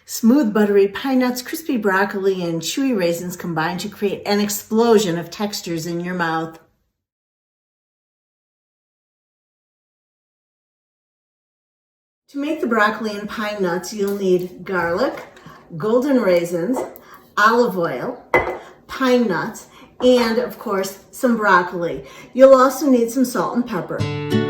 Smooth, buttery pine nuts, crispy broccoli, and chewy raisins combine to create an explosion of textures in your mouth. To make the broccoli and pine nuts, you'll need garlic, golden raisins, olive oil, pine nuts, and of course, some broccoli. You'll also need some salt and pepper.